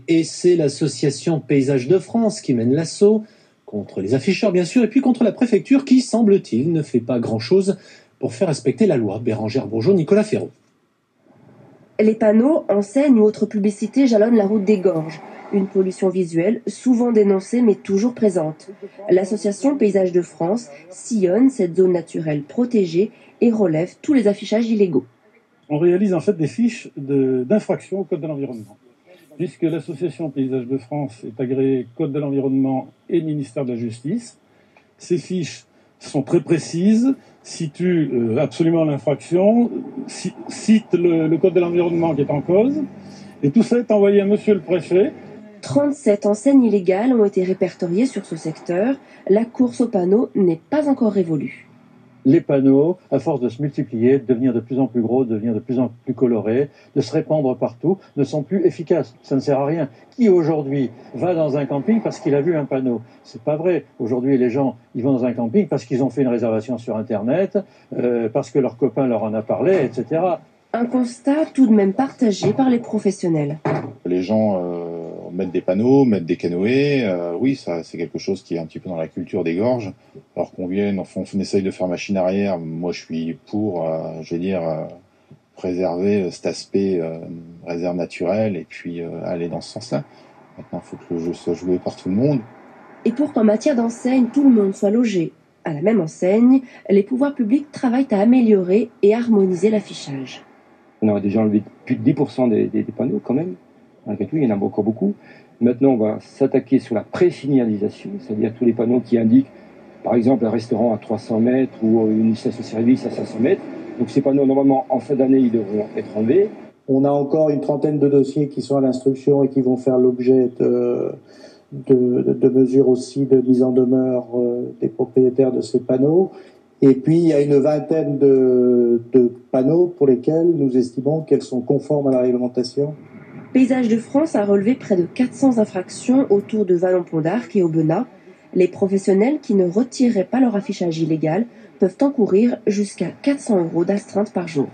Et c'est l'association Paysages de France qui mène l'assaut, contre les afficheurs bien sûr, et puis contre la préfecture qui, semble-t-il, ne fait pas grand-chose pour faire respecter la loi. Bérengère Bourgeot, Nicolas Ferraud. Les panneaux, enseignes ou autres publicités jalonnent la route des gorges. Une pollution visuelle, souvent dénoncée mais toujours présente. L'association Paysages de France sillonne cette zone naturelle protégée et relève tous les affichages illégaux. On réalise en fait des fiches d'infraction au Code de l'environnement. Puisque l'association Paysages de France est agréée Code de l'environnement et ministère de la Justice, ces fiches sont très précises, situent absolument l'infraction, citent le Code de l'environnement qui est en cause, et tout ça est envoyé à monsieur le préfet. 37 enseignes illégales ont été répertoriées sur ce secteur. La course aux panneaux n'est pas encore révolue. Les panneaux, à force de se multiplier, de devenir de plus en plus gros, de devenir de plus en plus colorés, de se répandre partout, ne sont plus efficaces. Ça ne sert à rien. Qui aujourd'hui va dans un camping parce qu'il a vu un panneau? C'est pas vrai. Aujourd'hui, les gens, ils vont dans un camping parce qu'ils ont fait une réservation sur Internet, parce que leur copain leur en a parlé, etc. Un constat tout de même partagé par les professionnels. Les gens mettent des panneaux, mettent des canoës. Oui, ça, c'est quelque chose qui est un petit peu dans la culture des gorges. Alors qu'on vienne, on essaye de faire machine arrière. Moi, je suis pour, préserver cet aspect réserve naturelle et puis aller dans ce sens-là. Maintenant, il faut que le jeu soit joué par tout le monde. Et pour qu'en matière d'enseigne, tout le monde soit logé à la même enseigne, les pouvoirs publics travaillent à améliorer et harmoniser l'affichage. On a déjà enlevé plus de 10% des panneaux quand même. Malgré tout, il y en a encore beaucoup. Maintenant, on va s'attaquer sur la pré-signalisation, c'est-à-dire tous les panneaux qui indiquent, par exemple, un restaurant à 300 mètres ou une station-service à 500 mètres. Donc ces panneaux, normalement, en fin d'année, ils devront être enlevés. On a encore une trentaine de dossiers qui sont à l'instruction et qui vont faire l'objet de mesures aussi de mise en demeure des propriétaires de ces panneaux. Et puis, il y a une vingtaine de panneaux pour lesquels nous estimons qu'elles sont conformes à la réglementation. Paysages de France a relevé près de 400 infractions autour de Vallon-Pont d'Arc et Aubenas. Les professionnels qui ne retireraient pas leur affichage illégal peuvent encourir jusqu'à 400 € d'astreinte par jour.